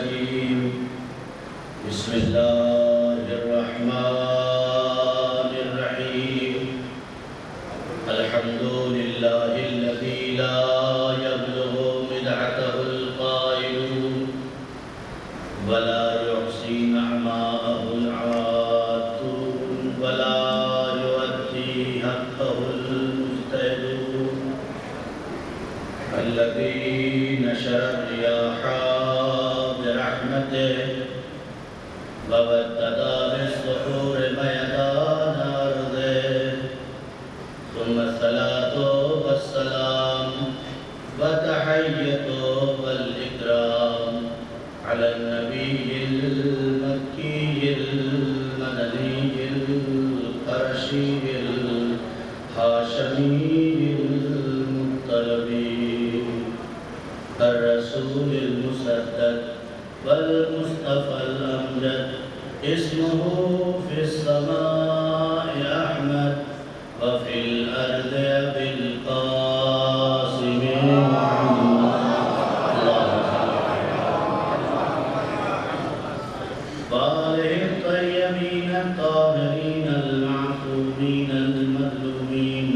الرجيم بسم الله الرحمن الرحيم الحمد لله الذي لا يبلغ مدحته القائلون ولا يحصي نعماءه العادون ولا يؤدي حقه المجتهدون الذي نشر الرياح برحمته وابتدى بالسحور ميدان أرضه ثم الصلاة والسلام والتحية والإكرام على النبي المكي المدني القرشي الهاشمي المطلبي الرسول المسدد والمصطفى الأمجد اسمه في السماء أحمد وفي الأرض أبي القاسم وآله الطيبين الطاهرين المعصومين المظلومين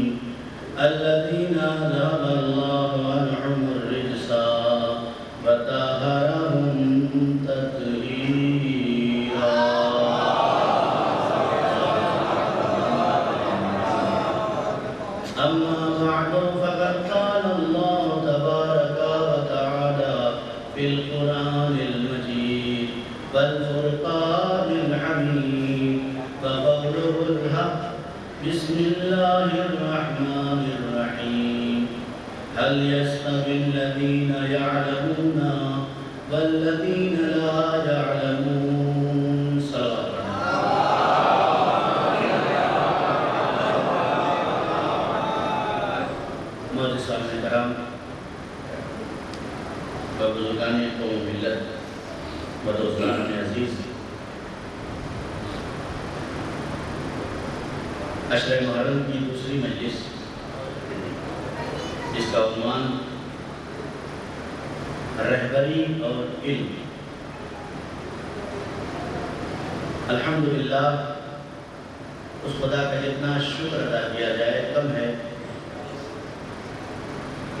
الذين أذهب الله عنهم الرجس وطهرهم تطهيرا. أما بعد فقد قال الله تبارك وتعالى في القرآن المجيد والفرقان الحميد وقوله الحق بسم الله الرحمن الرحيم هل يستوي الذين يعلمون والذين لا يعلمون. صلوات معزز سامعین کرام و بزرگان قوم ملت و دوستان عزیز، عشر محرم کی دوسری مجلس جس کا عنوان رہبری اور علم. الحمدللہ اس خدا کا جتنا شکر ادا کیا جائے کم ہے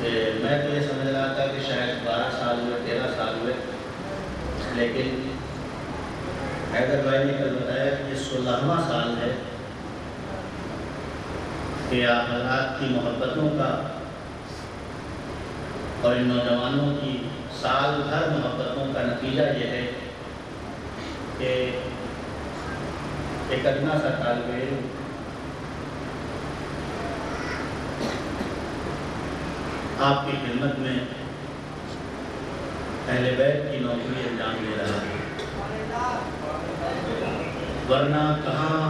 کہ میں تو یہ سمجھ رہا تھا کہ شاید 12 سال ہوئے 13 سال ہوئے، لیکن حیدر بھائی نے کل بتایا کہ یہ 16واں سال ہے کہ آپ حضرات کی محبتوں کا اور ان نوجوانوں کی سال بھر محبتوں کا نتیجہ یہ ہے کہ ایک ادنا سا طالب علم آپ کی خدمت میں اہل بیت کی نوکری انجام دے رہا ہے، ورنہ کہاں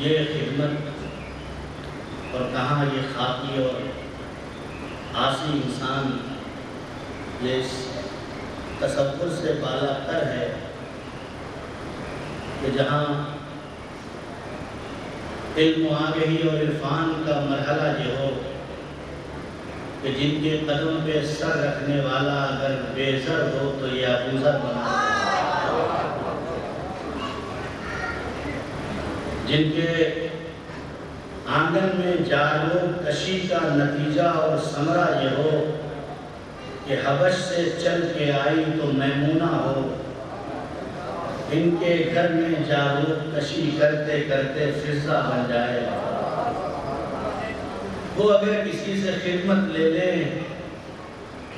یہ خدمت اور کہاں یہ خاکی اور عاصی انسان یہ اس تصور سے بالا تر ہے کہ جہاں علم و آگہی اور عرفان کا مرحلہ یہ ہو کہ جن کے قدم پہ سر رکھنے والا اگر بے زر ہو تو یہ ابوذر بنا ہے، جن کے آنگن میں جارو کشی کا نتیجہ اور ثمرہ یہ ہو کہ حبش سے چل کے آئی تو میمونہ ہو، ان کے گھر میں جارو کشی کرتے کرتے فضا بن جائے. وہ اگر کسی سے خدمت لے لیں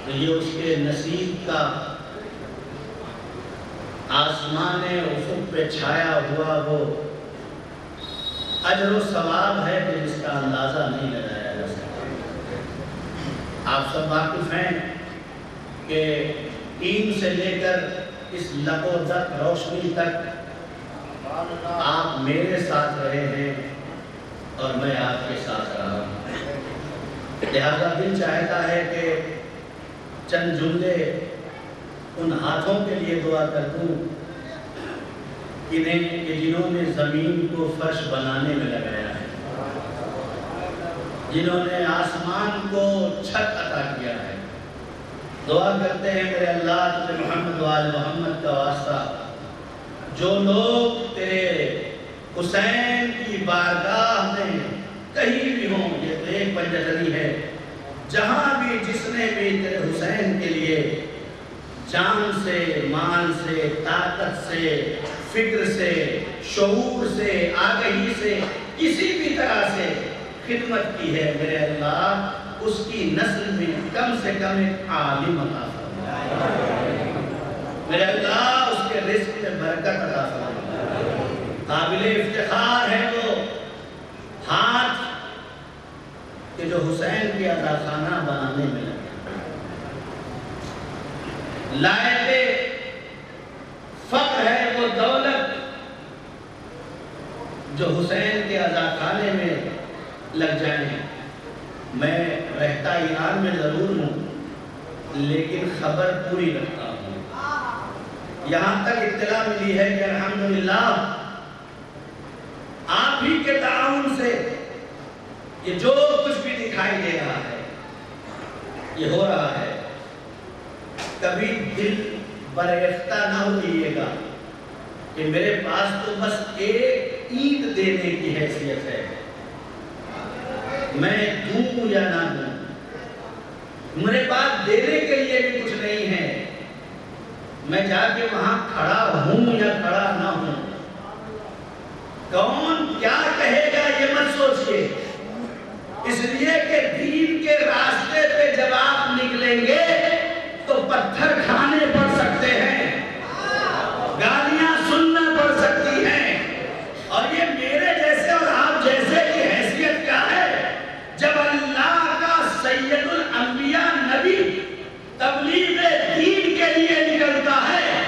تو یہ اس کے نصیب کا آسمان افق پہ چھایا ہوا وہ اجر و ثواب ہے کہ جس کا اندازہ نہیں لگایا جا سکتا. آپ سب واقف ہیں کہ ٹیم سے لے کر اس لقو تک روشنی تک آپ میرے ساتھ رہے ہیں اور میں آپ کے ساتھ رہا ہوں. لہذا دل چاہتا ہے کہ چند جملے ان ہاتھوں کے لیے دعا کر دوں کہ جنہوں نے زمین کو فرش بنانے میں لگایا ہے، جنہوں نے آسمان کو چھت عطا کیا ہے. دعا کرتے ہیں میرے اللہ تجھے محمد و آل محمد کا واسطہ، جو لوگ تیرے حسین کی بارگاہ میں کہیں بھی ہوں، یہ تو ایک پنجتنی ہے، جہاں بھی جس نے بھی تیرے حسین کے لیے جان سے، مال سے، طاقت سے، فکر سے، شعور سے، آگہی سے، کسی بھی طرح سے خدمت کی ہے، میرے اللہ اس کی نسل میں کم سے کم ایک عالم عطا فرما، میرے اللہ اس کے رزق میں برکت عطا فرما۔ قابل افتخار ہے وہ ہاتھ کہ جو حسین کی عزاخانہ بنانے میں لگے، لائق فخر ہے وہ دولت جو حسین کے عزاخانے میں لگ جائیں۔ میں رہتا ایران میں ضرور ہوں لیکن خبر پوری رکھتا ہوں۔ یہاں تک اطلاع ملی ہے کہ الحمدللہ آپ ہی کے تعاون سے یہ جو کچھ بھی دکھائی دے رہا ہے یہ ہو رہا ہے۔ کبھی دل بریختہ نہ ہوئیے گا کہ میرے پاس تو بس ایک اینٹ دینے کی حیثیت ہے، میں دوں یا نہ دوں، میرے پاس دینے کے لیے بھی کچھ نہیں ہے، میں جا کے وہاں کھڑا ہوں یا کھڑا نہ ہوں، کون کیا کہے گا یہ مت سوچئے، اس لیے کہ دین کے راستے پہ جب آپ نکلیں گے تو پتھر کھانے پڑ سکتے ہیں، گالیاں سننا پڑ سکتی ہیں، اور یہ میرے جیسے اور آپ جیسے کی حیثیت کیا ہے؟ جب اللہ کا سید الانبیاء نبی تبلیغ دین کے لیے نکلتا ہے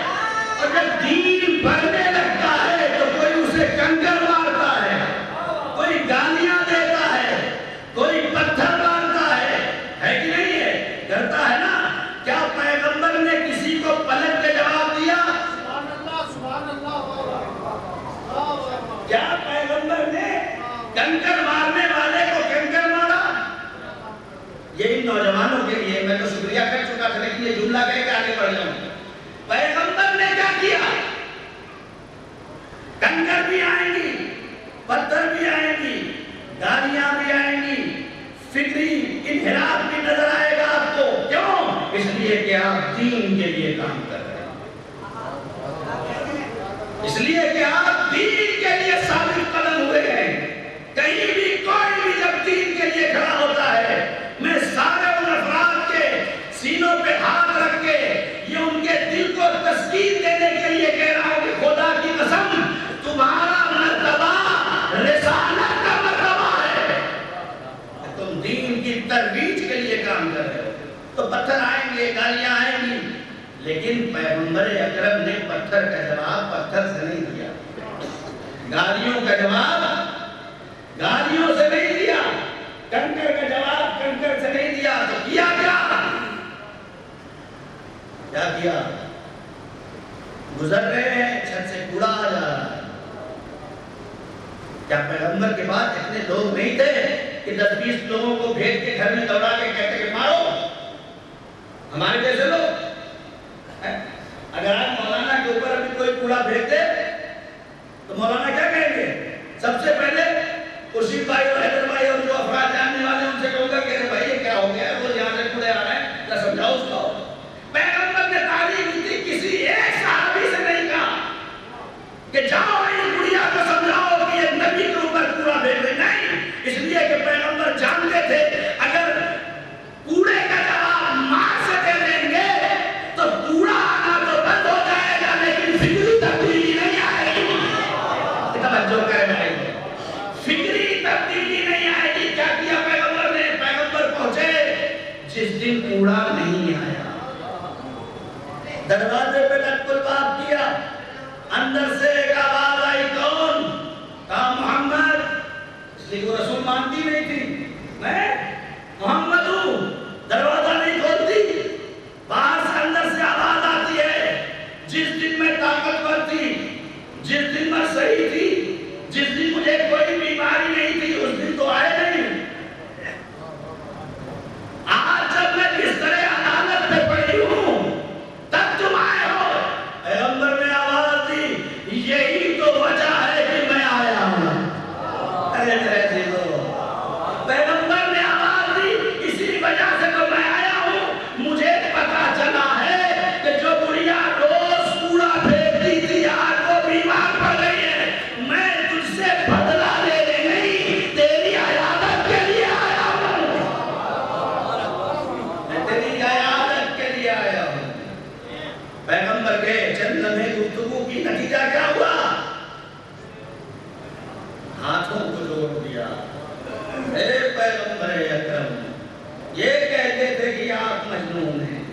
اور جب دین بڑھنے لگتا ہے تو کوئی اسے کنکر مارتا ہے، کوئی گالیاں دیتا ہے، کوئی پتھر مارتا ہے کہ نہیں ہے؟ کرتا ہے نا؟ کیا پیغمبر نے کسی کو پلٹ کے جواب دیا؟ سبحان اللہ۔ کیا پیغمبر نے کنکر مارنے والے کو کنکر مارا؟ یہ ان نوجوانوں کے لیے میں تو شکریہ کر چکا تھا لیکن یہ جملہ کہہ کے آگے بڑھ جاؤں۔ پیغمبر نے کیا کیا؟ کنکر بھی آئیں گی، پتھر بھی آئیں گی، گالیاں بھی آئیں گی، فکری انحراف بھی نظر آئے گا آپ کو، کیوں؟ اس لیے کہ آپ دین کے لیے کام کر رہے ہیں، اس لیے کہ آپ دین کے لیے ثابت قدم ہوئے ہیں۔ کہیں بھی کوئی بھی جب دین کے لیے کھڑا ہوتا ہے، میں سارے ان افراد کے سینوں پہ ہاتھ رکھ کے یہ ان کے دل کو تسکین دینے کے لیے کہہ رہا ہوں کہ خدا کی قسم تمہارا مرتبہ رسالت کا مرتبہ ہے، تم دین کی ترویج کے لیے کام کر رہے ہو، تو پتھر آئیں گے، گالیاں آئیں گی، لیکن پیغمبر اکرم نے پتھر کا جواب پتھر سے نہیں دیا، گالیوں کا جواب گالیوں سے نہیں دیا، کنکر کا جواب کنکر سے نہیں دیا، تو کیا کیا گزر رہے ہیں، چھت سے کوڑا آ جا رہا ہے۔ کیا پیغمبر کے بعد اتنے لوگ نہیں تھے کہ 10-20 لوگوں کو بھیج کے گھر میں دوڑا کے کہتے کہ مارو؟ ہمارے جیسے لوگ اگر آج مولانا کے اوپر ابھی کوئی کوڑا بھیج دے تو مولانا کیا کہیں گے؟ سب سے پہلے خورشید بھائی اور حیدر بھائی اور جو افراد جاننے والے ان سے کہوں گا کہ بھائی یہ کیا ہو گیا، وہ یہاں سے کوڑے آ رہے ہیں، کیا سمجھاؤ اس کو؟ پیغمبر نے تعلیم دی، کسی ایک صحابی سے نہیں کہا کہ جاؤ اس گڑیا کو سمجھاؤ کہ یہ نبی کے اوپر کوڑا بھیج رہے، نہیں، اس لیے کہ پیغمبر جانتے تھے اگر کوڑے کا جواب مار سے دے دیں گے تو کوڑا آنا تو بند ہو جائے گا لیکن فکری تبدیلی نہیں آئے گی۔ توجہ کرے بھائی، فکری تبدیلی نہیں آئے گی۔ کیا کیا پیغمبر نے؟ پیغمبر پہنچے جس دن کوڑا نہیں آیا، دروازے پہ ٹک الباب کیا، اندر سے ایک آواز آئی، کون؟ کہا محمد، اس لیے وہ رسول مانتی نہیں تھی، میں محمد ہوں، دروازہ نہیں کھولتی، باہر سے اندر سے آواز آتی ہے، جس دن میں طاقتور تھی، جس دن میں صحیح تھی، جس دن مجھے کوئی بیماری نہیں تھی، اس دن تو آئے نہیں، آج جب میں کس طرح عدالت پہ پڑی ہوں تب تم آئے ہو، گئے، چند لمحے گفتگو کی، نتیجہ کیا ہوا؟ ہاتھوں کو جوڑ دیا. اے پیغمبر اکرم، یہ کہتے تھے کہ آپ مجنون ہیں،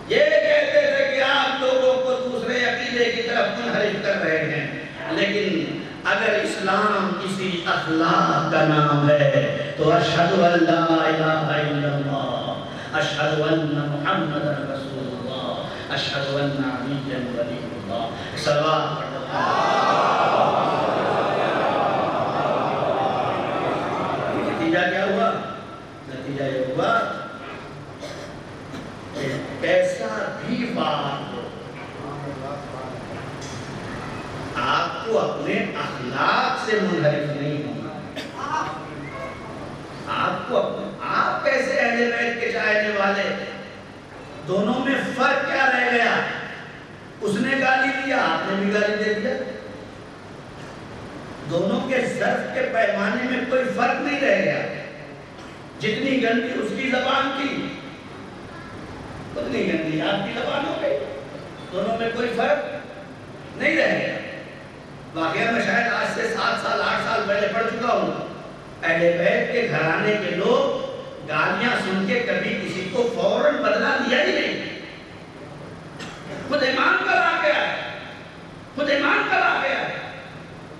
یہ کہتے تھے کہ آپ لوگوں کو دوسرے عقیدے کی طرف منحرف کر رہے ہیں، لیکن اگر اسلام کسی اخلاق کا نام ہے تو اشہد ان لا الہ الا اللہ، اشہد ان محمد رسول اللہ، اشہد ان علی ولی اللہ. صلوات پڑھو. نتیجہ کیا ہوا؟ نتیجہ یہ ہوا کہ کیسا بھی بات ہو، آپ کو اپنے اخلاق سے منحرف نہیں ہونا. آپ کیسے اہل بیت کے چاہنے والے، دونوں میں فرق کیا رہ گیا؟ اس نے گالی دیا، آپ نے بھی گالی دے دیا. دونوں کے ظرف کے پیمانے میں کوئی فرق نہیں رہ گیا. جتنی گندی اس کی زبان کی، اتنی گندی آپ کی زبان ہو گئی. دونوں میں کوئی فرق نہیں رہ گیا. واقعہ میں شاید آج سے 7 سال 8 سال پہلے پڑھ چکا ہوں. اہل بیت کے گھرانے کے لوگ گالیاں سن کے کبھی کسی کو فوراً بدلہ دیا ہی نہیں. خود امام کا واقعہ ہے، خود امام کا واقعہ ہے.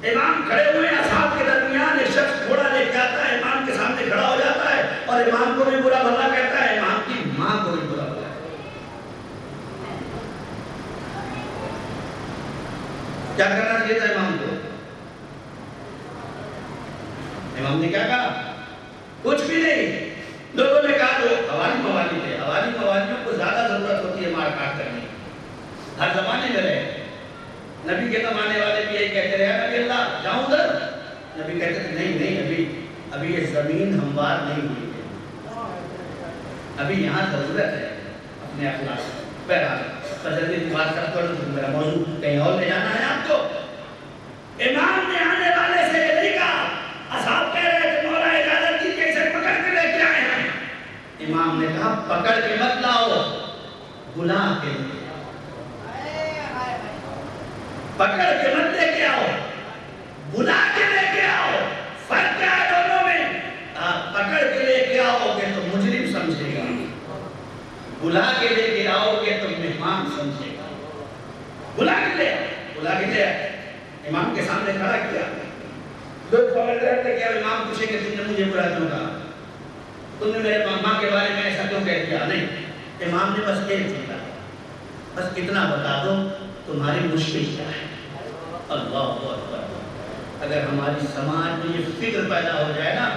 امام کھڑے ہوئے اصحاب کے درمیان، ایک شخص گھوڑا لے کے آتا ہے، امام کے سامنے کھڑا ہو جاتا ہے اور امام کو بھی برا بھلا کہتا ہے، امام کی ماں کو بھی برا بھلا کہتا ہے. کیا کرنا چاہیے تھا امام کو؟ امام نے کیا کہا؟ کچھ بھی نہیں. لوگوں نے کہا جو حوالی موالی تھے، حوالی موالیوں کو زیادہ ضرورت ہوتی ہے مار کاٹ کرنے کی. ہر زمانے میں رہے. نبی کے زمانے والے بھی یہی کہتے رہے، نبی اللہ جاؤں ادھر. نبی کہتے تھے نہیں ابھی یہ زمین ہموار نہیں ہوئی ہے، ابھی یہاں ضرورت ہے اپنے اخلاق. بہرحال فضل کی بات کرتا ہوں، میرا موضوع کہیں اور لے جانا ہے آپ کو. امام نے آنے والے سے یہ نہیں کہا، اصحاب کہہ رہے تھے مولا اجازت دیجیے اسے پکڑ کے لے کے آئے ہیں. امام نے کہا پکڑ کے مت لاؤ، بلا کے لے آؤ. پکڑ کے مت لے کے آؤ، بلا کے لے کے آؤ. فرق کیا ہے دونوں میں؟ آپ پکڑ کے لے کے آؤ گے تو مجرم سمجھے گا، بلا کے لے کے آؤ گے تو مہمان سمجھے گا. بلا کے لے آؤ، بلا کے لے آؤ. امام کے سامنے کھڑا کیا. لوگ سوال کرتے کہ امام پوچھیں کہ تم نے مجھے برا کیوں کہا، تم نے میرے ماں کے بارے میں ایسا کیوں کہہ دیا؟ نہیں، امام نے بس ایک چیز کہا، بس اتنا بتا دو تمہاری مشکل کیا ہے. اللہ اکبر. اگر ہماری سماج میں یہ فکر پیدا ہو جائے نا،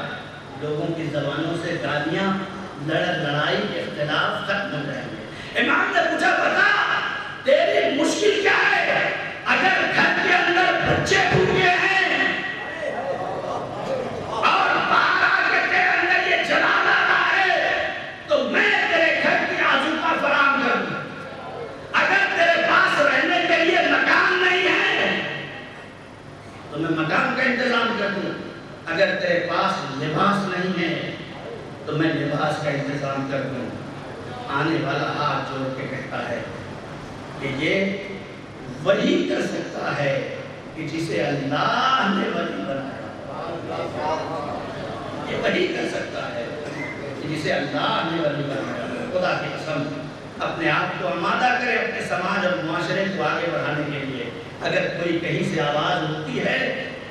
لوگوں کی زبانوں سے گالیاں، لڑائی، اختلاف ختم ہو جائیں گے. امام نے پوچھا بتا تیری مشکل کیا ہے؟ اگر گھر کے اندر بچے بھوکے ہیں اور باہر آ کے تیرے اندر یہ جلال آ رہا ہے تو میں تیرے گھر کی آذوقہ فراہم کر دوں. اگر تیرے پاس رہنے کے لیے مکان نہیں ہے تو میں مکان کا انتظام کر دوں. اگر تیرے پاس لباس نہیں ہے تو میں لباس کا انتظام کر دوں. آنے والا ہاتھ جوڑ کے کہتا ہے کہ یہ وہی کر سکتا ہے کہ جسے اللہ نے ولی بنایا. یہ وہی کر سکتا ہے کہ جسے اللہ نے ولی بنایا. خدا کی قسم اپنے آپ کو آمادہ کرے اپنے سماج اور معاشرے کو آگے بڑھانے کے لیے. اگر کوئی کہیں سے آواز اٹھتی ہے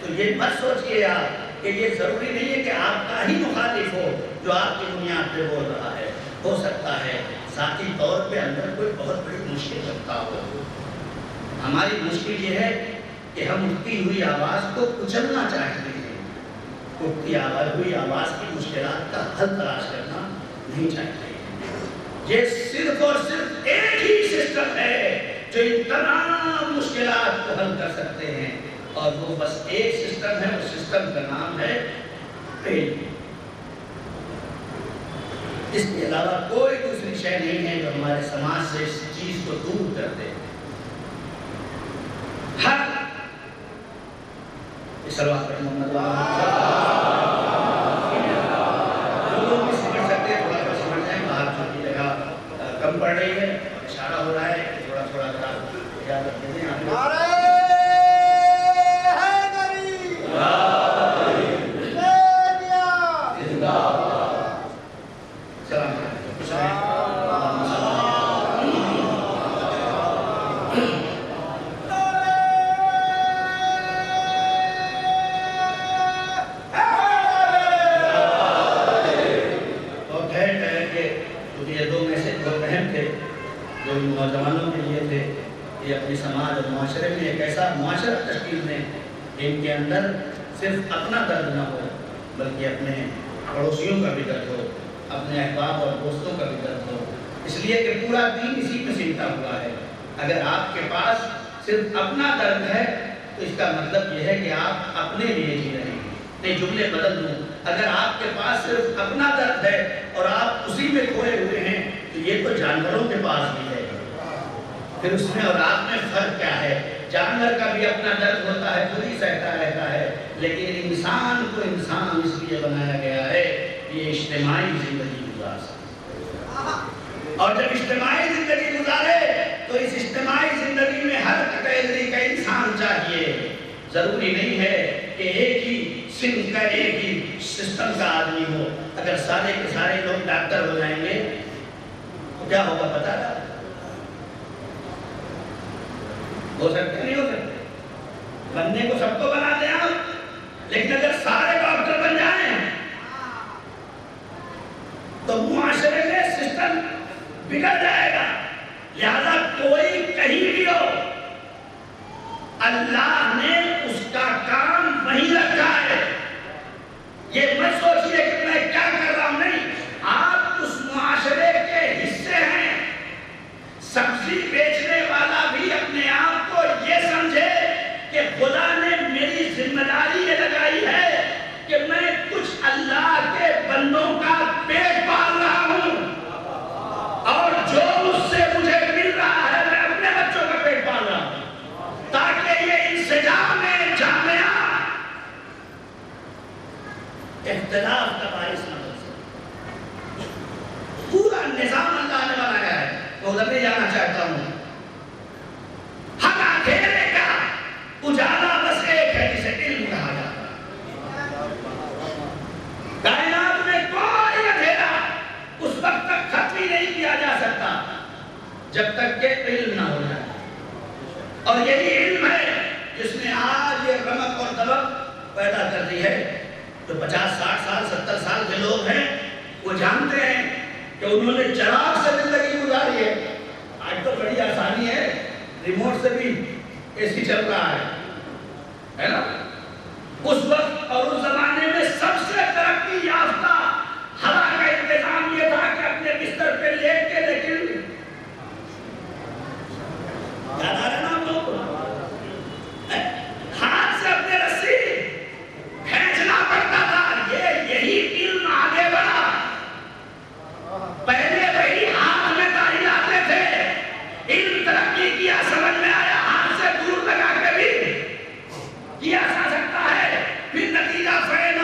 تو یہ مت سوچئے آپ کہ یہ ضروری نہیں ہے کہ آپ کا ہی مخالف ہو جو آپ کی بنیاد پہ بول رہا ہے. ہو سکتا ہے ذاتی طور پہ اندر کوئی بہت بڑی مشکل رکھتا ہو. ہماری مشکل یہ ہے کہ ہم اٹھتی ہوئی آواز کو کچلنا چاہتے ہیں. اٹھتی ہوئی آواز کی مشکلات کا حل تلاش کرنا نہیں چاہتے. یہ صرف اور صرف ایک ہی سسٹم ہے جو ان تمام مشکلات کو حل کر سکتے ہیں، اور وہ بس ایک سسٹم ہے. اس سسٹم کا نام ہے علم. اس کے علاوہ کوئی دوسری شے نہیں ہے جو ہمارے سماج سے اس چیز کو دور کر دے. ہر صلوات پر محمد لوگوں کی سمجھ سکتے ہیں، تھوڑا سا سمجھ جائیں. باہر چھوٹی جگہ کم پڑ رہی ہے، اشارہ ہو رہا ہے تھوڑا تھوڑا نوجوانوں کے لیے تھے کہ اپنی سماج اور معاشرے میں ایک ایسا معاشرہ تشکیل دیں ان کے اندر صرف اپنا درد نہ ہو بلکہ اپنے پڑوسیوں کا بھی درد ہو، اپنے احباب اور دوستوں کا بھی درد ہو، اس لیے کہ پورا دین اسی میں سمٹا ہوا ہے۔ اگر آپ کے پاس صرف اپنا درد ہے تو اس کا مطلب یہ ہے کہ آپ اپنے لیے جی رہے ہیں۔ نہیں، جملے بدل دوں، اگر آپ کے پاس صرف اپنا درد ہے اور آپ اسی میں کھوئے ہوئے ہیں تو یہ تو جانوروں کے پاس بھی ہے، پھر اس میں اور آپ میں فرق کیا ہے؟ جانور کا بھی اپنا درد ہوتا ہے، خود ہی سہتا رہتا ہے، لیکن انسان کو انسان اس لیے بنایا گیا ہے کہ یہ اجتماعی زندگی گزار سکے، اور جب اجتماعی زندگی گزارے تو اس اجتماعی زندگی میں ہر کیٹیگری کا انسان چاہیے۔ ضروری نہیں ہے کہ ایک ہی صنف کا، ایک ہی سسٹم کا آدمی ہو۔ اگر سارے کے سارے لوگ ڈاکٹر ہو جائیں گے تو کیا ہوگا پتا ہے؟ ہو سکتے نہیں ہو سکتے، بننے کو سب کو بنا دیں آپ، لیکن اگر سارے ڈاکٹر بن جائیں تو معاشرے میں سسٹم بگڑ جائے گا۔ لہذا کوئی کہیں بھی ہو، اللہ نے اس کا کام وہیں رکھا ہے۔ یہ مت سوچئے کہ میں کیا کر رہا ہوں، نہیں، آپ اس معاشرے کے حصے ہیں۔ سبزی بیچنے والا بھی اپنے آپ کو یہ سمجھے کہ خدا نے میری ذمہ داری یہ لگائی ہے کہ میں کچھ اللہ کے بندوں کا پیٹ پال رہا ہوں، اور جو اس سے مجھے مل رہا ہے میں اپنے بچوں کا پیٹ پال رہا ہوں، تاکہ یہ انسجام جامعہ اختلاف کا باعث نہ بن سکے۔ پورا نظام اللہ نے بنایا ہے، میں ادھر نہیں جانا چاہتا ہوں۔ ہم اندھیرے کا اجالا بس ایک ہے جسے علم کہا جاتا ہے۔ کائنات میں کوئی اندھیرا اس وقت تک ختم ہی نہیں کیا جا سکتا جب تک کہ علم نہ ہو جائے، اور یہی علم ہے جس نے آج یہ رمق اور دبق پیدا کر دی ہے۔ جو 50 60 سال 70 سال کے لوگ ہیں وہ جانتے ہیں کہ انہوں نے چراغ سے زندگی گزاری ہے۔ آج تو بڑی آسانی ہے، ریموٹ سے بھی اے سی چل رہا ہے نا؟ اس وقت اور اس زمانے میں سب سے ترقی یافتہ ہوا کا انتظام یہ تھا کہ اپنے بستر پہ لیٹ کے، لیکن یاد آ رہا ہے نا آپ لوگ کو؟ ہاتھ سے اپنے رسی کھینچنا پڑتا تھا۔ یہی علم آگے بڑھا۔ پہلے وہی ہاتھ میں تاری لاتے تھے، علم ترقی کیا، سمجھ میں آیا ہاتھ سے دور لگا کے بھی کیا جا سکتا ہے، پھر نتیجہ فعل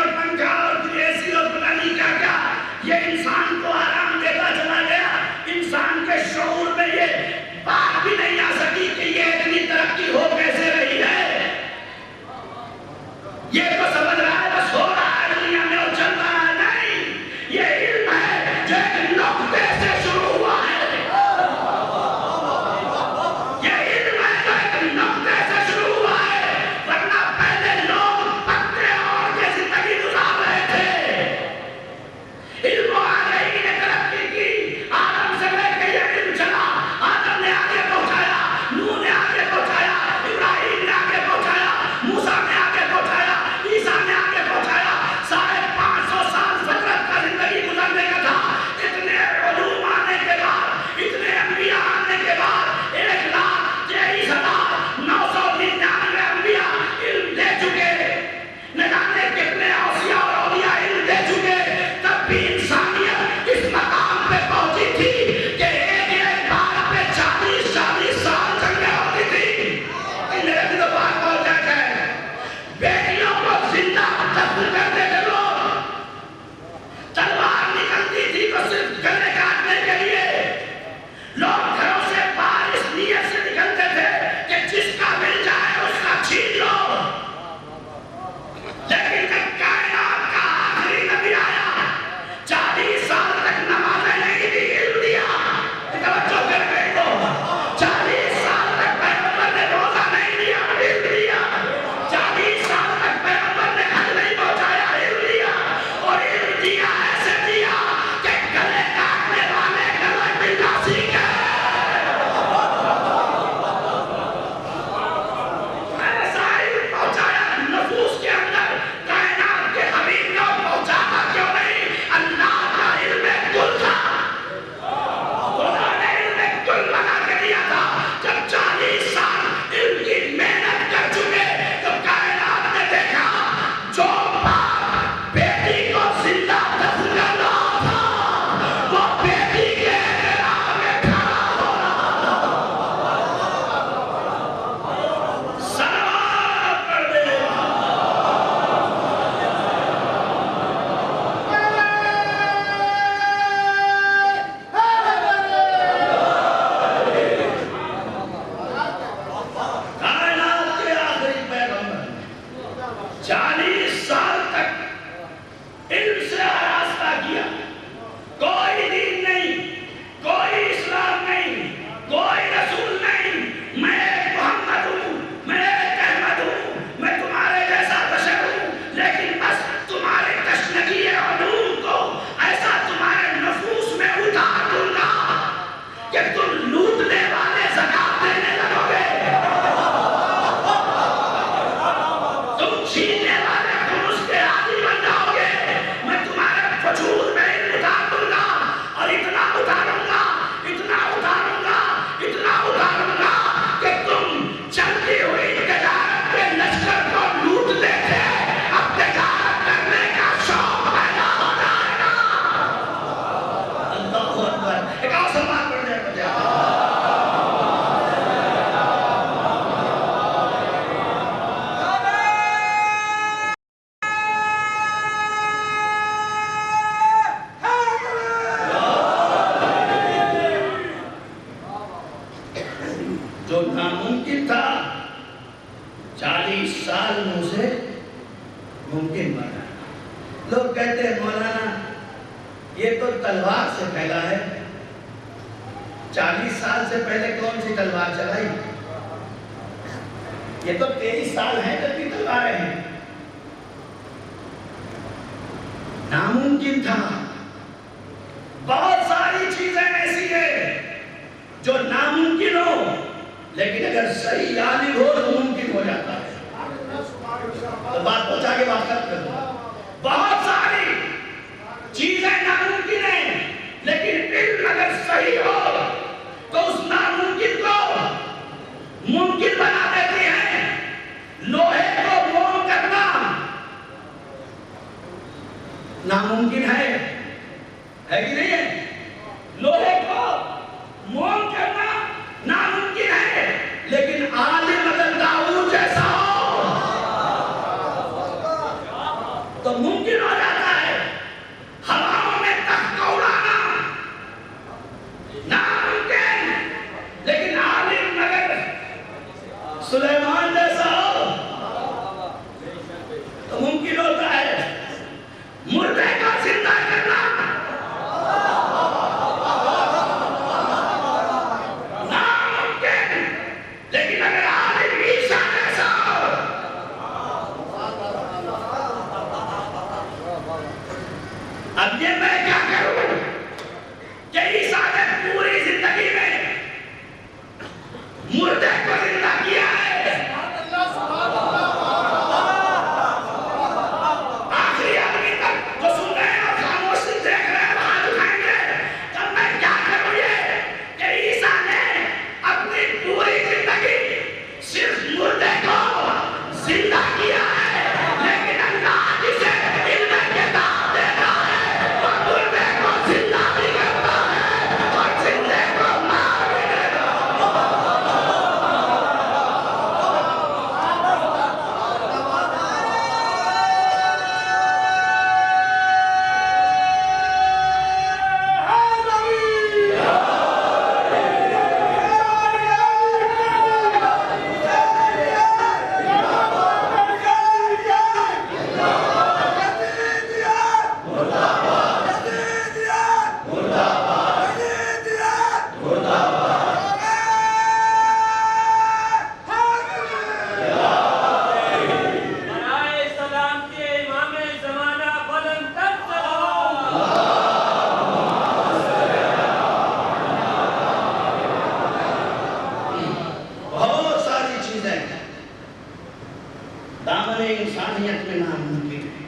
ناممکن تھا، 40 سال میں اسے ممکن بنا۔ لوگ کہتے ہیں مولانا یہ تو تلوار سے پھیلا ہے، 40 سال سے پہلے کون سی تلوار چلائی؟ یہ تو 23 سال ہیں جب بھی تلواریں ہیں۔ ناممکن تھا۔ بہت ساری چیزیں ایسی ہیں جو ناممکن ہو لیکن اگر صحیح عالم ہو تو ممکن ہو جاتا ہے۔ تو بات پہنچا کے بات کر دوں، بہت ساری چیزیں ناممکن ہیں لیکن علم اگر صحیح ہو تو اس ناممکن کو ممکن بنا دیتی ہے۔ لوہے کو موم کرنا ناممکن ہے کہ نہیں ہے؟ لوہے کو موم کرنا ناممکن ہے لیکن عالم اگر داؤد جیسا ہو تو ممکن ہو جاتا ہے۔ ہواؤں میں تخت کو اڑانا ناممکن لیکن عالم اگر سلیمان جیسا ہو تو ممکن ہوتا ہے۔ مردے کا زندہ کرنا ناممکن لیکن اگر عالم عیسیٰ جیسا ہو۔ اب یہ میں کیا کروں کہ عیسیٰ نے پوری زندگی میں مردے کو زندہ کیا ہے، آخری آدمی تک جو سن رہے ہیں اور خاموشی دیکھ رہے ہیں ہاتھ اٹھائیں گے۔ تب میں کیا کروں یہ کہ عیسیٰ نے اپنی پوری زندگی صرف مردے کو زندہ کیا ہے لیکن اللہ جسے علم کتاب دیتا ہے وہ مردے کو زندہ بھی کرتا ہے اور زندے کو مار بھی دیتا دامن انسانیت میں ناممکن ہے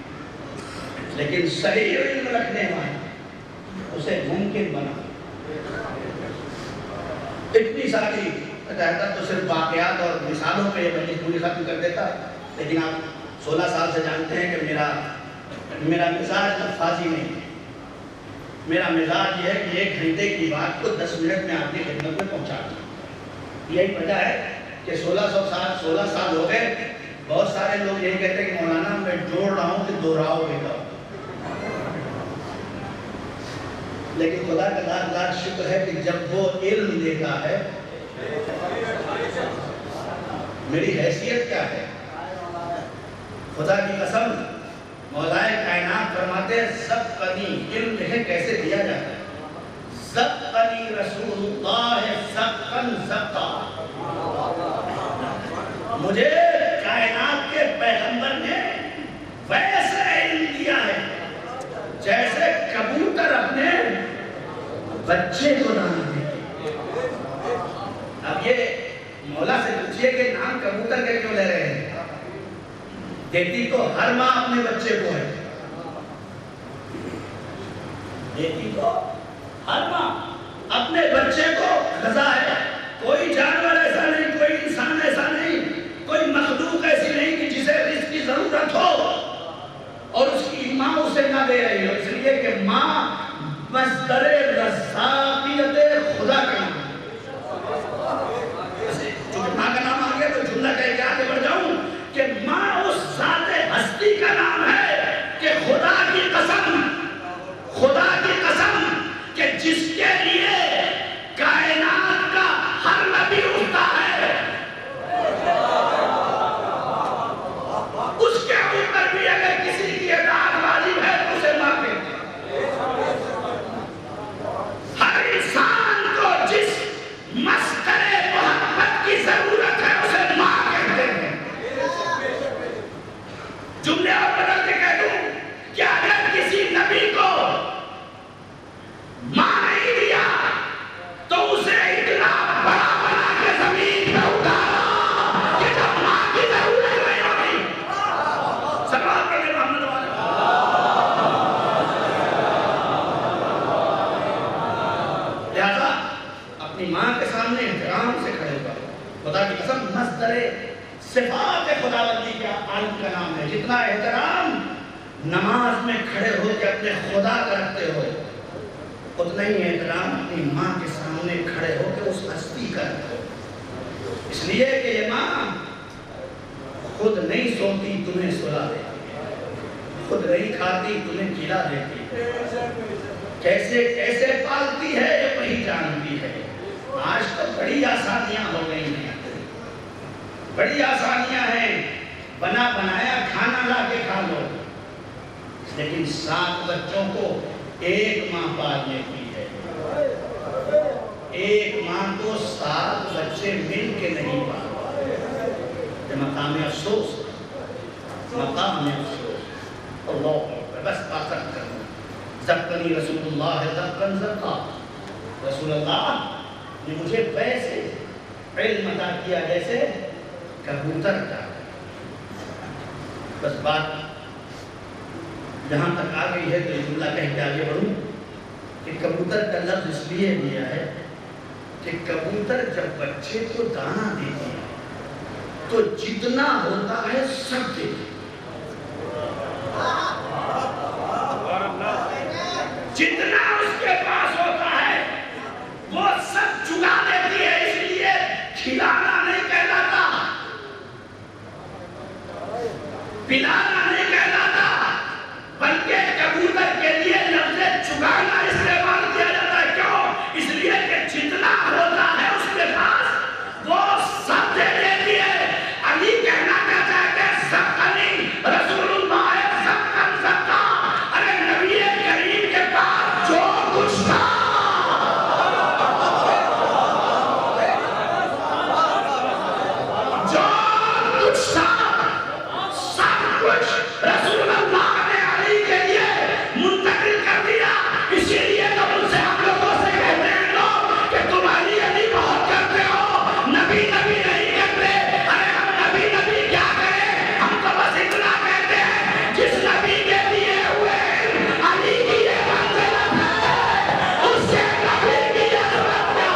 لیکن صحیح علم رکھنے والا اسے ممکن بنا۔ اتنی ساری کہتا تو صرف واقعات اور مثالوں پہ یہ مجلس پوری ختم کر دیتا، لیکن آپ 16 سال سے جانتے ہیں کہ میرا مزاج الفاظی نہیں ہے۔ میرا مزاج یہ ہے کہ 1 گھنٹے کی بات کو 10 منٹ میں آپ کی خدمت میں پہنچا دوں۔ یہی وجہ ہے کہ 16 سال ہو گئے۔ بہت سارے لوگ یہی کہتے ہیں کہ مولانا میں جوڑ رہا ہوں کہ دوہراؤ گے کب؟ لیکن خدا کا لاکھ شکر ہے کہ جب وہ علم دیتا ہے، میری حیثیت کیا ہے؟ خدا کی قسم مولائے کائنات فرماتے ہیں سبقنی، علم ہے کیسے دیا جاتا ہے۔ سبقنی رسول اللہ سبقن سبقا، مجھے کائنات کے پیغمبر نے ویسے علم دیا ہے جیسے کبوتر اپنے بچے کو دانا دیتے۔ اب یہ مولا سے پوچھئے کہ نام کبوتر کے کیوں لے رہے ہیں؟ دیتی تو ہر ماں اپنے بچے کو ہے، دیتی تو ہر ماں اپنے بچے کو غذا ہے۔ کوئی جانور ایسا نہیں، کوئی انسان ایسا نہیں، کوئی مخلوق ایسی نہیں کہ جسے رزق کی ضرورت ہو اور اس کی ماں اسے نہ دے رہی ہو، اس لیے کہ ماں مصدر رزاقیت خدا کا نام ہے۔ چونکہ ماں کا نام آ گیا تو جملہ کہہ کے آگے بڑھ جاؤں کہ ماں اس ذات ہستی کا نام ہے کہ خدا کی قسم کہ جس کے لیے کائنات کا ہر نبی بڑے صفات خداوندی کے عالم کا نام ہے. جتنا احترام نماز میں کھڑے ہو کے اپنے خدا کا رکھتے ہو، اتنا ہی احترام اپنی ماں کے سامنے کھڑے ہو کے اس ہستی کا رکھتے ہو. اس لیے کہ یہ ماں خود نہیں سوتی تمہیں سلا دیتی ہے، خود نہیں کھاتی تمہیں کھلا دیتی ہے، کیسے کیسے پالتی ہے یہ وہی جانتی ہے. آج تو بڑی آسانیاں ہو گئی ہیں، بڑی آسانیاں ہیں، بنا بنایا کھانا لا کے کھا لو. لیکن 7 بچوں کو ایک ماں پال لیتی ہے. ایک ماں کو 7 بچے مل کے نہیں پالتے. یہ مقام افسوس، مقام افسوس. اللہ بس طاقت کرو. زکانی رسول اللہ زکن زکا، رسول اللہ نے مجھے ویسے علم عطا کیا جیسے کبوتر کا. بس بات جہاں تک آ گئی ہے تو یہ جملہ کہہ کے آگے بڑھوں کہ کبوتر کا لفظ اس لیے دیا ہے کہ کبوتر جب بچے کو دانا دیتی ہے تو جتنا ہوتا ہے سب دیتی ہے. جتنا اس کے پاس ہوتا ہے وہ سب چگا دیتی ہے. اس لیے کھلانا نہیں کہلاتا، پلانا نہیں کہلاتا، بلکہ کبوتر کے لیے لفظ چگانا استعمال کیا جاتا ہے. کیوں؟ اس لیے کہ جتنا ہوتا ہے اس کے پاس وہ سب دے دیتی ہے. علی کہنا چاہتا ہے کہ زکانی رسول اللہ زکن زکا. ارے نبی کریم کے پاس جو کچھ تھا رسول اللہ نے علی کے لیے منتقل کر دیا. اسی لیے تو ان سے ہم لوگوں سے کہتے ہیں لوگ کہ تم علی علی بہت کرتے ہو، نبی نبی نہیں کرتے. ارے ہم نبی نبی کیا کریں؟ ہم تو بس اتنا کہتے ہیں جس نبی کے لیے ہوئے علی کی یہ منزلت ہے اس سے نبی کی عظمت ہے.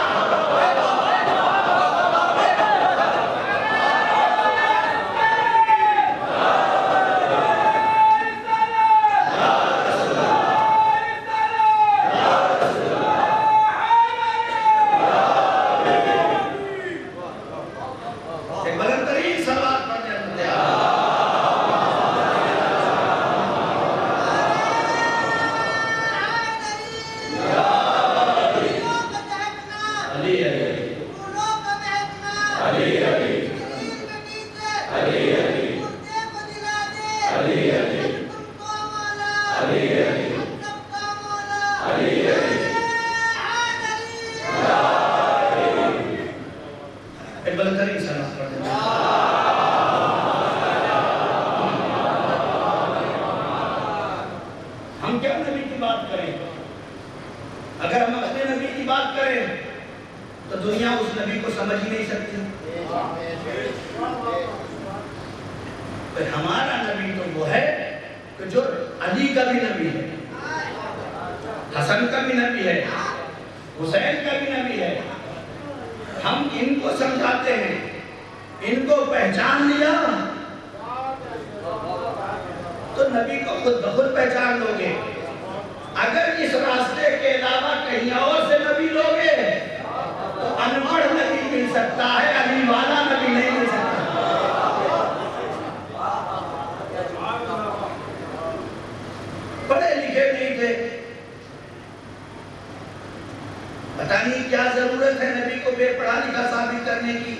ہم کیا نبی کی بات کریں؟ اگر ہم اپنے نبی کی بات کریں تو دنیا اس نبی کو سمجھ ہی نہیں سکتی. ہمارا نبی تو وہ ہے کہ جو علی کا بھی نبی ہے، حسن کا بھی نبی ہے، حسین کا بھی نبی ہے. ہم ان کو سمجھاتے ہیں، ان کو پہچان لیا تو نبی کو خود بخود پہچان لو گے. اگر اس راستے کے علاوہ کہیں اور سے نبی لوگے تو انپڑھ نبی مل سکتا ہے، علی والا نبی نہیں مل سکتا. پڑھے لکھے نہیں تھے، پتہ نہیں کیا ضرورت ہے نبی کو بے پڑھا لکھا ثابت کرنے کی.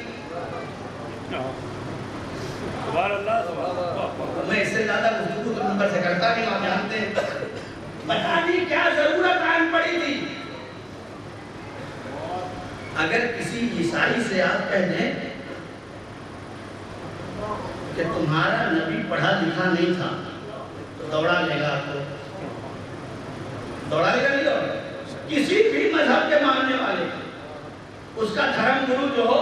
میں اس سے زیادہ گفتگو تو نمبر سے کرتا نہیں، آپ جانتے ہیں. پتہ نہیں کیا ضرورت آن پڑی تھی. اگر کسی عیسائی سے آپ کہہ دیں کہ تمہارا نبی پڑھا لکھا نہیں تھا تو دوڑا لے گا آپ کو. دوڑا لے گا نہیں دوڑا. کسی بھی مذہب کے ماننے والے اس کا دھرم گرو جو ہو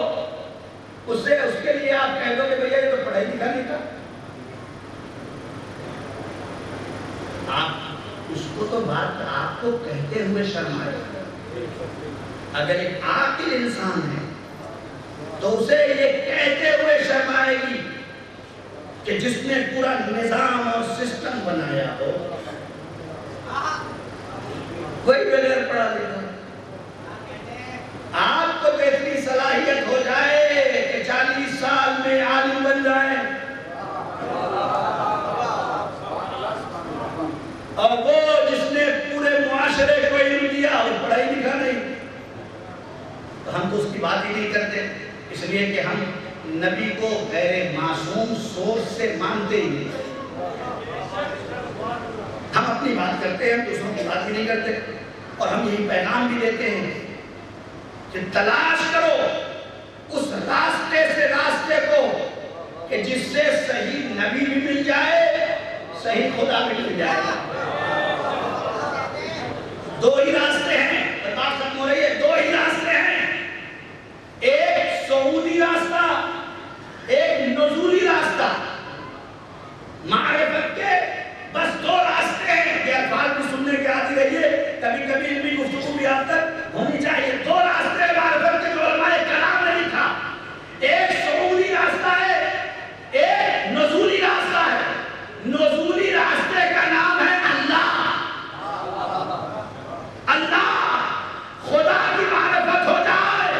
اس کے لیے آپ کہہ دو کہ بھئی یہ تو پڑھا لکھا نہیں تھا. آپ اس کو تو بات آپ کو کہتے ہوئے شرم آئے. اگر ایک عاقل انسان ہے تو اسے یہ کہتے ہوئے شرم آئے گی کہ جس نے پورا نظام اور سسٹم بنایا ہو وہی بغیر پڑھا لکھا. آپ کو تو اتنی صلاحیت ہو جائے کہ 40 سال میں عالم بن جائیں اور وہ جس نے پورے معاشرے کو علم دیا وہ پڑھا ہی لکھا نہیں. تو ہم تو اس کی بات ہی نہیں کرتے، اس لیے کہ ہم نبی کو غیر معصوم سوچ سے مانتے ہی نہیں. ہم اپنی بات کرتے ہیں، دوسروں کی بات ہی نہیں کرتے. اور ہم یہی پیغام بھی دیتے ہیں کہ تلاش کرو اس راستے سے راستے کو کہ جس سے صحیح نبی بھی مل جائے، صحیح خدا بھی مل جائے. دو ہی راستے ہیں، بات ختم ہو رہی ہے. دو ہی راستے ہیں، ایک سعودی راستہ، ایک نزولی راستہ. معرفت کے بس دو راستے ہیں. یہ الفاظ بھی سننے کے آتی رہیے، کبھی کبھی علمی گفتگو بھی آپ تک ہونی چاہیے. دو راستے معرفت کے جو علماء کرام نے لکھا، ایک سعودی راستہ ہے، ایک نزولی راستہ ہے. نزولی راستے کا نام ہے اللہ. اللہ خدا کی معرفت ہو جائے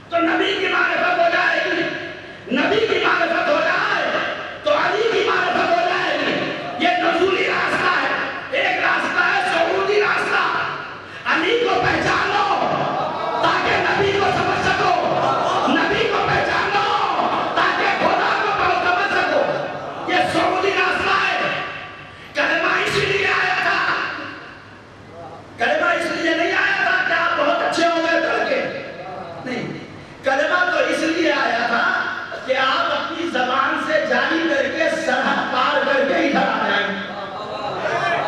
تو نبی کی معرفت ہو جائے گی، نبی کی معرفت ہو جائے تو علی کی معرفت ہو جائے گی. یہ نزولی راستہ ہے. ایک راستہ ہے سعودی راستہ. علی کو پہچانو تاکہ نبی کو سمجھ سکو، نبی کو پہچانو تاکہ خدا کو سمجھ سکو. یہ سعودی راستہ ہے. کلمہ اس لیے آیا تھا، کلمہ اس لیے نہیں آیا تھا کہ آپ بہت اچھے ہو گئے پڑھ کے، نہیں. کلمہ تو اس لیے آیا تھا کہ آپ اپنی زبان سے جاری کر کے سرحد پار کر کے ادھر آ جائیں.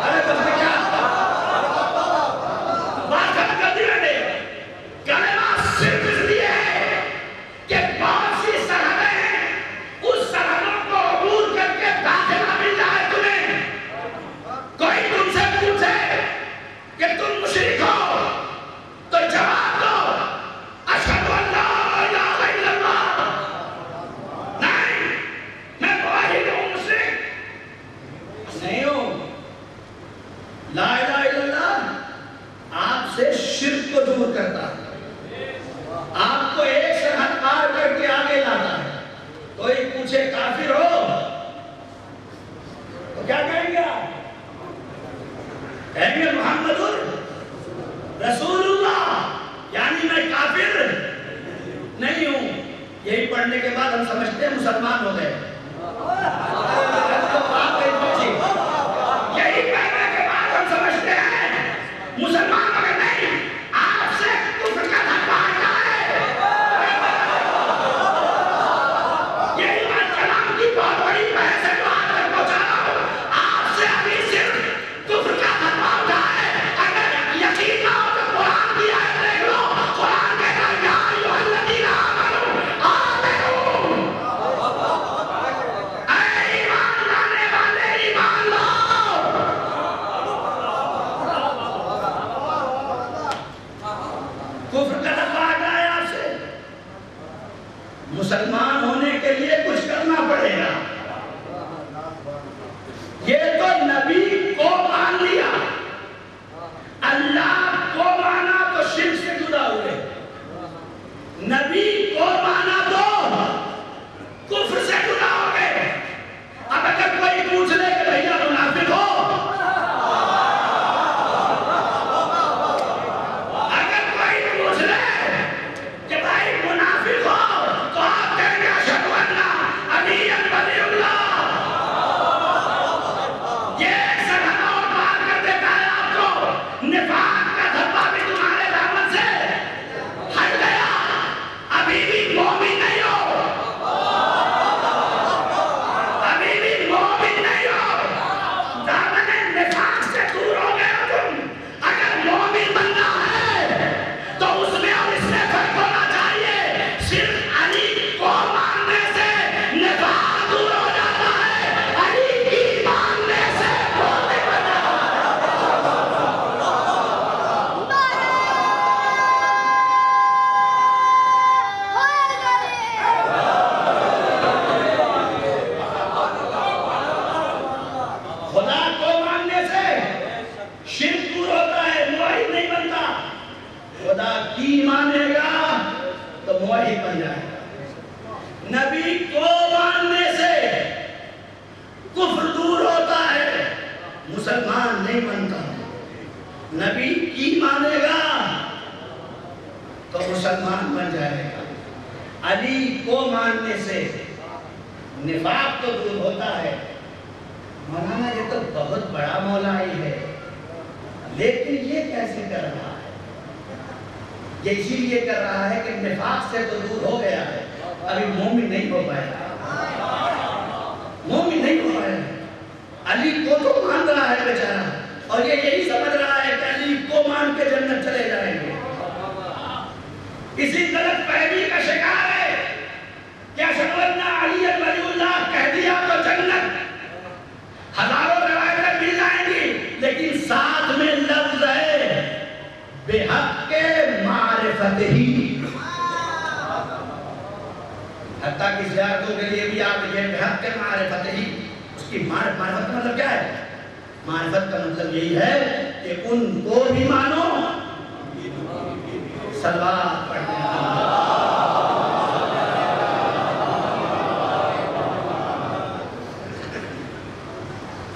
ارے بس میں کیا بات ختم کر دی میں نے. کلمہ صرف اس لیے ہے کہ بہت سی سرحدیں ہیں، اس سرحدوں کو عبور کر کے داخلہ مل جائے تمہیں. کوئی تم سے پوچھے کہ تم مشرک ہو تو جواب دو اشہد ان لا الہ الا اللہ. نہیں، میں موحد ہوں، مشرک نہیں ہوں. لا الہ الا اللہ آپ سے شرک کو دور کرتا ہے، آپ کو ایک سرحد پار کر کے آگے لاتا ہے. کوئی پوچھے کافر ہو تو کیا کہیں گے آپ؟ کہیں گے محمد رسول اللہ، یعنی میں کافر نہیں ہوں. یہی پڑھنے کے بعد ہم سمجھتے ہیں مسلمان ہو گئے. یہی پڑھنے کے بعد ہم سمجھتے ہیں مسلمان ہو گئے. نہیں، آپ سے کفر کا دھبا ہٹا ہے. یہی بات کلام کی بہت بڑی بحث ہے جو آج تک پہنچا رہا ہوں. آپ سے ابھی صرف کفر کا دھبا اٹھا ہے. اگر یقین نہ ہو تو قرآن کی آیت دیکھ لو. قرآن کہتا ہے یا ایھا الذین آمنوا آمنوا. کو ماننے سے کفر دور ہوتا ہے، مسلمان نہیں بنتا۔ نبی کی مانے گا تو مسلمان بن جائے گا۔ علی کو ماننے سے نفاق تو دور ہوتا ہے۔ مولانا یہ تو بہت بڑا مولائی ہے، لیکن یہ کیسے کر رہا ہے؟ یہ اسی لیے کر رہا ہے کہ نفاق سے تو دور ہو گیا ہے، ابھی مومن نہیں ہو پایا، مومن نہیں ہو پایا۔ علی کو تو مان رہا ہے بیچارہ، اور یہ یہی سمجھ رہا ہے کہ علی کو مان کے جنت چلے جائیں گے۔ اسی غلط فہمی کا شکار ہے کہ اشہدو ان علی ولی اللہ کہہ دیا تو جنت ہزاروں روایتیں مل جائیں گی، لیکن ساتھ میں لفظ ہے بحق معرفت ہی۔ حتیٰ کہ زیارتوں کے لیے بھی آپ یہ بحق معرفت ہی، اس کی معرفت کا مطلب کیا ہے؟ معرفت کا مطلب یہی ہے کہ ان کو بھی مانو، صلوات پڑھنے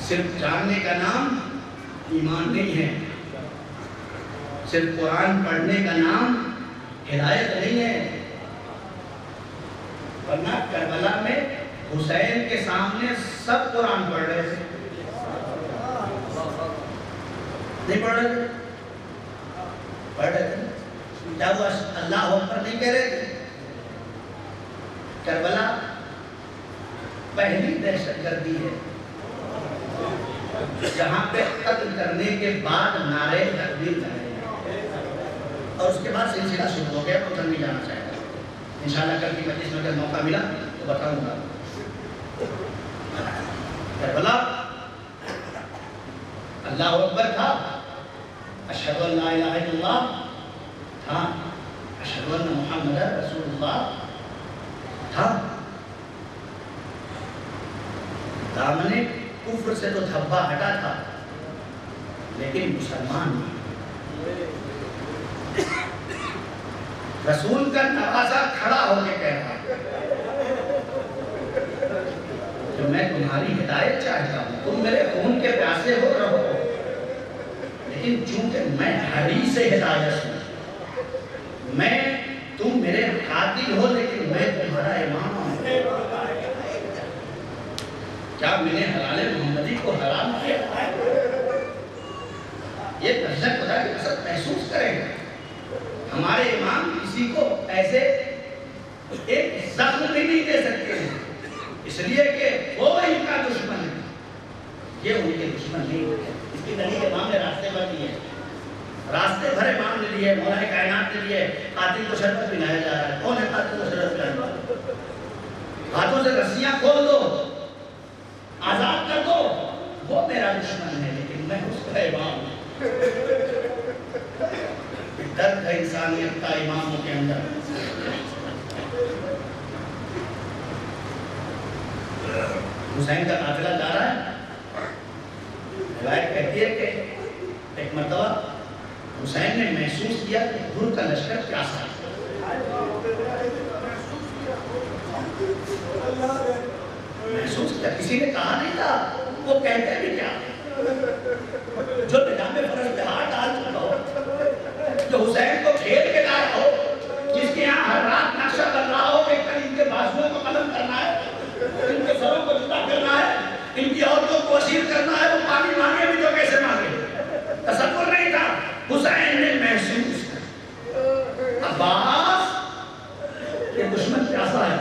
صرف جاننے کا نام ایمان نہیں ہے، صرف قرآن پڑھنے کا نام ہدایت نہیں ہے۔ ورنہ کربلا میں حسین کے سامنے سب قرآن پڑھ رہے تھے، نہیں پڑھ رہے تھے؟ پڑھ رہے تھے۔ کیا وہ اللہ اکبر نہیں کہہ رہے تھے؟ کربلا پہلی دہشت گردی ہے جہاں پہ قتل کرنے کے بعد نعرے تکبیر لگائے، اور اس کے بعد سلسلہ شروع ہو گیا۔ تو نہیں جانا چاہے گا، انشاءاللہ کل کی مجلس میں اگر موقع ملا تو بتاؤں گا۔ کربلا اللہ اکبر تھا، اشہدو ان لا الہ الا اللہ تھا، اشہدو ان محمد رسول اللہ تھا۔ دامن کفر سے تو دھبا ہٹا تھا، لیکن مسلمان نہیں۔ رسول کا نوازا کھڑا ہو کے کہہ رہا کہ میں تمہاری ہدایت چاہتا ہوں، تم میرے خون کے پیاسے ہو رہو، لیکن چونکہ میں ہری سے ہدایت ہوں، تم میرے قاتل ہو لیکن میں تمہارا امام ہوں۔ کیا میں نے حلال محمدی کو حرام کیا؟ یہ نظر خدا کی قسم محسوس کریں، ہمارے امام کسی کو ایسے ایک زخم بھی نہیں دے سکتے ہیں، اس لیے کہ وہ ان کا دشمن ہے، یہ ان کے دشمن نہیں ہے۔ اس کی دلیل امام نے راستے بھر دیے، راستے بھر امام نے لیے، مولا کائنات نے لیے۔ قاتل کو شربت پلایا جا رہا ہے، کون ہے قاتل کو شربت پلانے والا؟ ہاتھوں سے رسیاں کھول دو، آزاد کر دو، وہ میرا دشمن ہے لیکن میں اس کا امام ہوں۔ درد ہے انسانیت کا اماموں کے اندر۔ حسین کا قافلہ جا رہا ہے، روایت کہتی ہے کہ ایک مرتبہ حسین نے محسوس کیا کہ حضور کا لشکر پیاسا ہے، محسوس کیا، کسی نے کہا نہیں تھا، وہ کہتے بھی کیا، جو نظام فرض پہ ہاتھ ڈال چکا ہو، جو حسین کو گھیر کے لایا ہو، جس کے یہاں ہر رات نقشہ بن رہا ہو کہ کل ان کے بازوؤں کو قلم کرنا ہے، ان کے سروں کو جدا کرنا ہے، ان کی عورتوں کو اسیر کرنا ہے، وہ پانی مانگے بھی تو کیسے مانگے؟ تصور نہیں تھا۔ حسین نے محسوس کیا عباس یہ دشمن پیاسا ہے،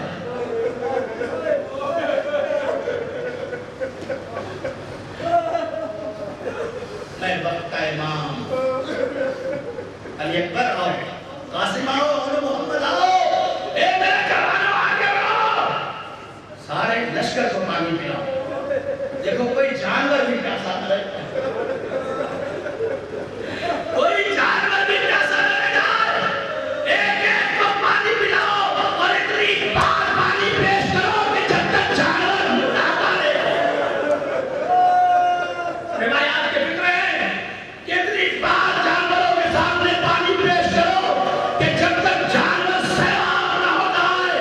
میں وقت کا امام، علی اکبر آؤ، قاسم آؤ، اور محمد آؤ، اے میرے جوانوں آگے بڑھو، سارے لشکر کو پانی پلاؤ۔ دیکھو کوئی جانور بھی پیاسا نہ رہے، کوئی جانور بھی پیاسا نہ رہ جائے، ایک ایک کو پانی پلاؤ، اور اتنی بار پانی پیش کرو کہ جب تک جانور منہ نہ ڈالے۔ روایات کے فکر ہے کہ اتنی بار جانوروں کے سامنے پانی پیش کرو کہ جب تک جانور سیراب نہ ہو جائے۔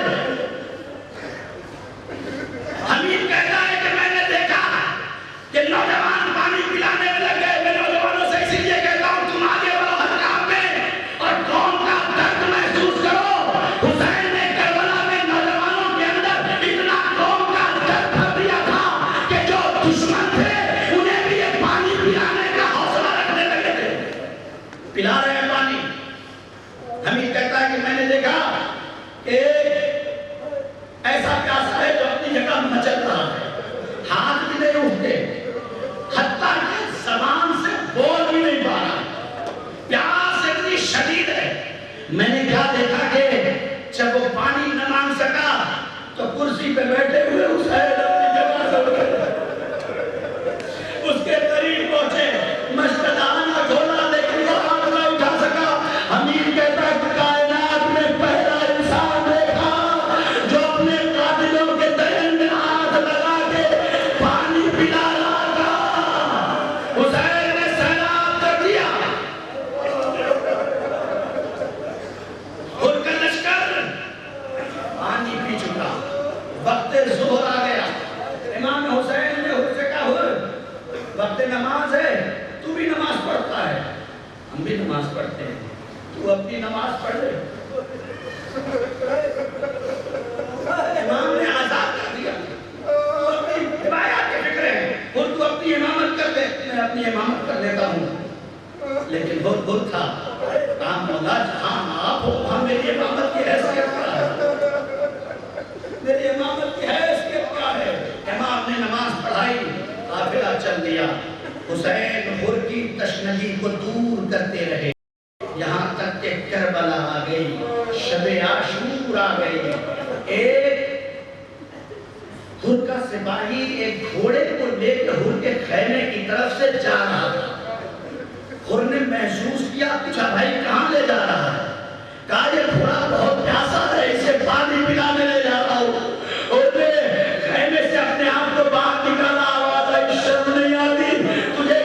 نماز ہے، تو بھی نماز پڑھتا ہے، ہم بھی نماز پڑھتے ہیں، تو اپنی نماز پڑھ لے۔ امام نے آزاد کر دیا، تو اپنی روایات کے فکر ہے، اور تو اپنی امامت کر دے، میں اپنی امامت کر لیتا ہوں۔ لیکن بہت تھا، کام مولا جہاں آپ ہو وہاں میری امامت کی حیثیت کیا ہے؟ میری امامت کی حیثیت کیا ہے؟ امام نے نماز پڑھائی، قافلہ چل دیا، حسین غر کی تشنگی کو دور کرتے رہے، یہاں تک کہ کربلا آ گئی، شب عاشور آ گئی۔ ایک غر کا سپاہی ایک گھوڑے کو لے کے غر کے خیمے کی طرف سے جا رہا تھا۔ غر نے محسوس کیا، پوچھا بھائی کہاں لے جا رہا ہے؟ کہا یہ گھوڑا بہت پیاسا ہے، اسے پانی پلانے لے جا رہا ہوں۔ اور نے خیمے سے اپنے آپ کو باہر نکالا، آواز آئی شرم نہیں آتی تجھے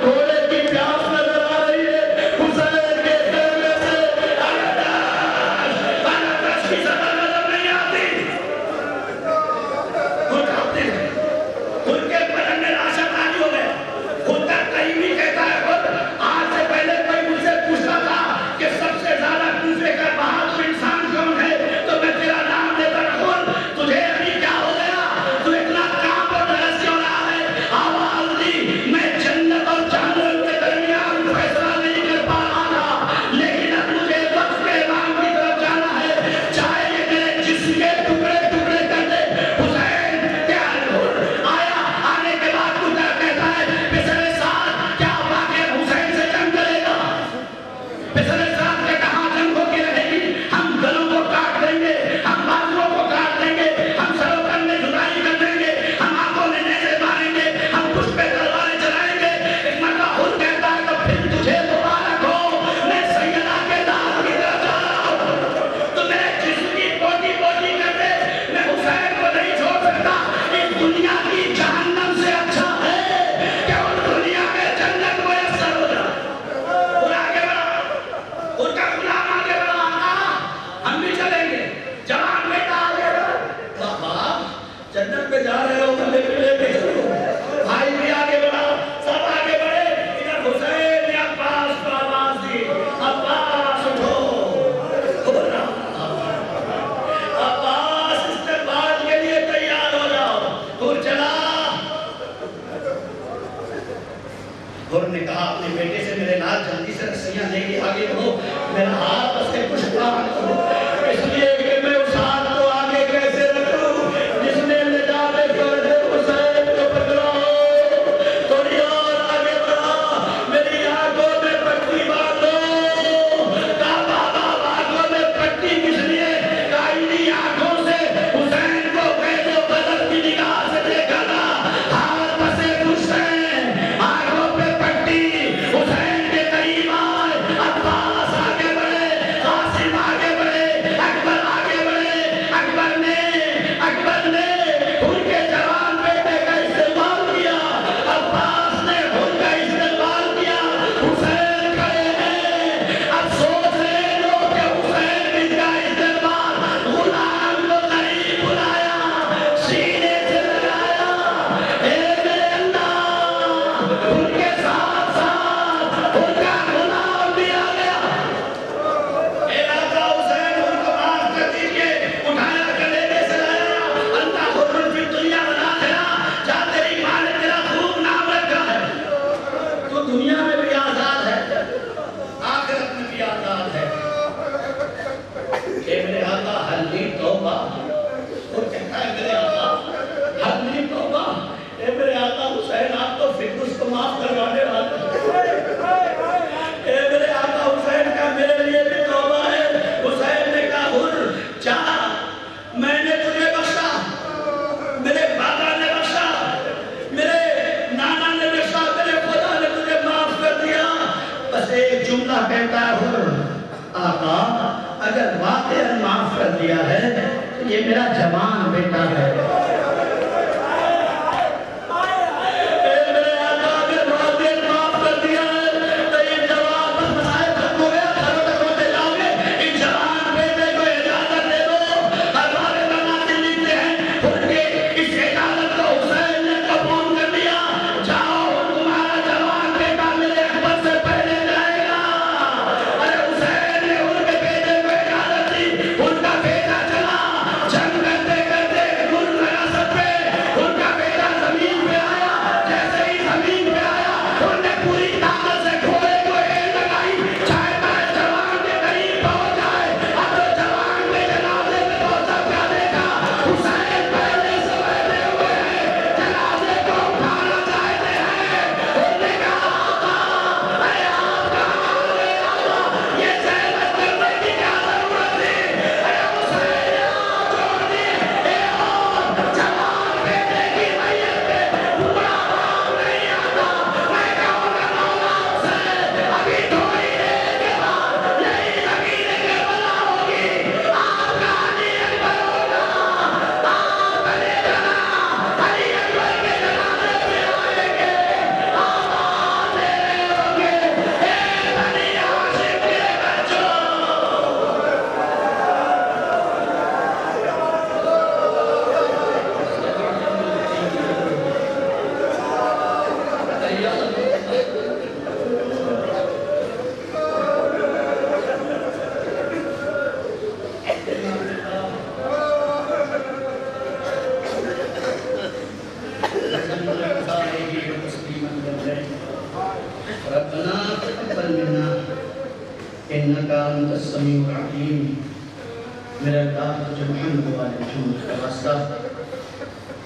گھوڑے کی پیاس نظر آ رہی ہے؟ حسین کے خیمے سے اگرش کی سزا نظر نہیں آتی؟ خود اپنے خود کے بدن میں راشن آنی ہو گئے، خود کا کہیں بھی کہتا ہے خود آج سے پہلے کوئی مجھ سے پوچھتا تھا کہ سب سے زیادہ کوفے کا بہادر انسان کون ہے تو میں تیرا نام دیتا رہوں، تجھے ابھی کیا ہو گیا؟ تو اتنا کام اور بحث کیوں رہا ہے؟ آواز دی میں جنت اور جہنم کے درمیان فیصلہ نہیں کر پا رہا تھا، لیکن اب مجھے وقت کے امام کی طرف جانا ہے، چاہے یہ میرے جسم کے ٹکڑے ٹکڑے کر دے۔ حسین کیا آیا، آنے کے بعد کتا کہتا ہے پسرے ساتھ کیا واقع حسین سے جنگ کرے گا؟ پسرے ساتھ کے کہاں جنگ ہو کے رہے گی؟ ہم گلوں کو کاٹ دیں گے، ہم بازوؤں کو کاٹ دیں گے، ہم سروں پر میں جدائی کر دیں گے، ہم آنکھوں میں نیزے ماریں گے، ہم کچھ پہ تلواریں چلائیں گے۔ ایک مرتبہ خود کہتا ہے تو پھر تجھے مبارک ہو، میں سیدہ کے دار کی طرف جا رہا ہوں، تو میرے جسم کی پوٹی پوٹی کر دے، میں حسین کو نہیں چھوڑ سکتا۔ اس دنیا کی جہنم سے اچھا ہے کہ اس دنیا میں جنت میسر ہو جائے۔ اور آگے بڑھا، ان کا غلام آگے بڑھا، آقا ہم بھی چلیں گے، جوان بیٹا آگے بڑھا، بابا جنت میں جا رہے ہو گلے میں لے کے چلو، بھائی بھی آگے بڑھا، سب آگے بڑھے۔ ادھر حسین نے عباس کو آواز دی، عباس اٹھو، عباس استقبال کے لیے تیار ہو جاؤ، دور چلا۔ غر نے کہا اپنے بیٹے سے میرے نال جلدی سے رسیاں لے کے آگے بڑھو، میرا ہاتھ بس کے کچھ کام کرو، اس لیے کہ میں اس ہاتھ کو آگے کیسے رکھوں جس نے نجات فرد حسین کو پکڑاؤ۔ تھوڑی اور آگے بڑھا، میری آنکھوں میں پٹی باندھو۔ کہا بابا آنکھوں میں پٹی کس لیے؟ کہا انہی آنکھوں سے حسین کو قید و بدر کی نگاہ سے دیکھا تھا، ہاتھ بسے حسین، آنکھوں پہ پٹی، حسین کے قریب آئے، عباس آگے بڑھے، قاسم آگے بڑھے، اکبر آگے بڑھے۔ اکبر نے ان کے جوان بیٹے کا استقبال کیا، عباس نے ان کا استقبال کیا۔ حسین کھڑے ہیں، اب سوچ رہے لوگ کہ حسین ان کا استقبال غلام کو نہیں بلایا، سینے سے لگایا۔ اے میرے اللہ، ان کے ساتھ ساتھ ان کا غلام بھی آ گیا۔ اے آقا حسین ان کو معاف کر دیجئے، اٹھایا گلے سے لایا، اللہ حرم فی الدنیا والآخرہ، جا تیری ماں نے تیرا خوب نام رکھا ہے، تو دنیا میں بھی آزاد ہے، آخرت میں بھی آزاد ہے۔ اے میرے آقا حلی توبہ، وہ کہتا ہے میرے آقا حلی توبہ، اے میرے آقا حسین آپ تو فکر کو معاف کروانے والے ہیں۔ اے میرے آقا حسین کا میرے لیے بھی توبہ ہے۔ حسین نے کہا حر جا، میں نے تجھے بخشا، میرے بابا نے بخشا، میرے نانا نے بخشا، میرے خدا نے تجھے معاف کر دیا۔ بس ایک جملہ کہتا ہے حر آقا اگر واقعاً معاف کر دیا ہے تو یہ میرا جوان بیٹا ہے۔ اے میرے آقا اگر واقعاً معاف کر دیا ہے تو یہ جوان بس مسائل ختم ہو گیا، گھروں تک ہوتے جاؤ گے، ان جوان بیٹے کو اجازت دے دو۔ ہمارے مناظر لکھتے ہیں ان کے اس اجازت کو حسین نے قبول کر دیا، جاؤ تمہارا ربنا تقبل منا انك انت السميع العليم. میرے اللہ تجھے محمد والے محمد کا واسطہ،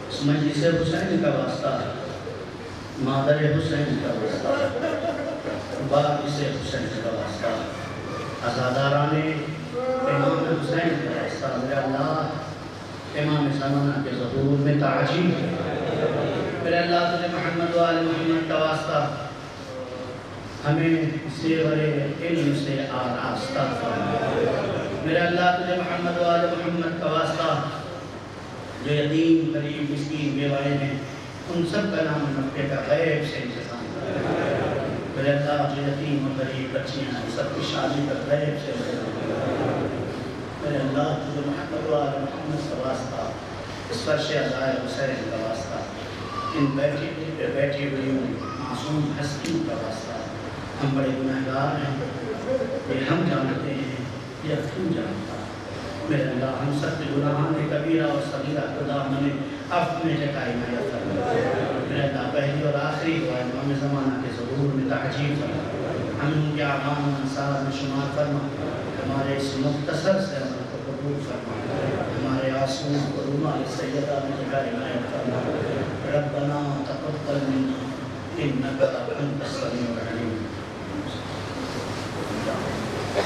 اس مجلس حسین کا واسطہ، مادر حسین کا واسطہ، باعث حسین کا واسطہ، عزاداران امام حسین کا واسطہ، میرے اللہ امام زمانہ کے ظہور میں تعجیل ہے. میرے اللہ تجھے محمد والے محمد کا واسطہ ہمیں زیور علم سے آراستہ فرما. میرے اللہ تجھے محمد والے محمد کا واسطہ جو یتیم غریب مسکین بیوائے ہیں ان سب کا نام رکھے کا غیب سے انتظام کر. میرے اللہ جو یتیم اور غریب بچیاں ہیں سب کی شادی کا غیب سے انتظام کر. میرے اللہ تجھے محمد والے محمد کا واسطہ اس فرش عزائے حسین کا واسطہ ان بیٹھی ہوئی معصوم ہستیوں کا واسطہ. ہم بڑے گناہگار ہیں، یہ ہم جانتے ہیں یا تو جانتا. میرے اللہ ہم سب کے گناہان کبیرہ اور صغیرہ خدا ہمیں اپنے جٹائی میں فرما. میرے اللہ پہلی اور آخری دعا امام زمانہ کے ظہور میں تعجیل فرما. ہم ان کے اعمال و انصار میں شمار فرما. ہمارے اس مختصر سے عمل کو قبول فرما. ہمارے آنسوؤں کو رومال سیدہ میں جگہ عنایت فرما. ربنا تقبل منا انک انت السمیع العلیم.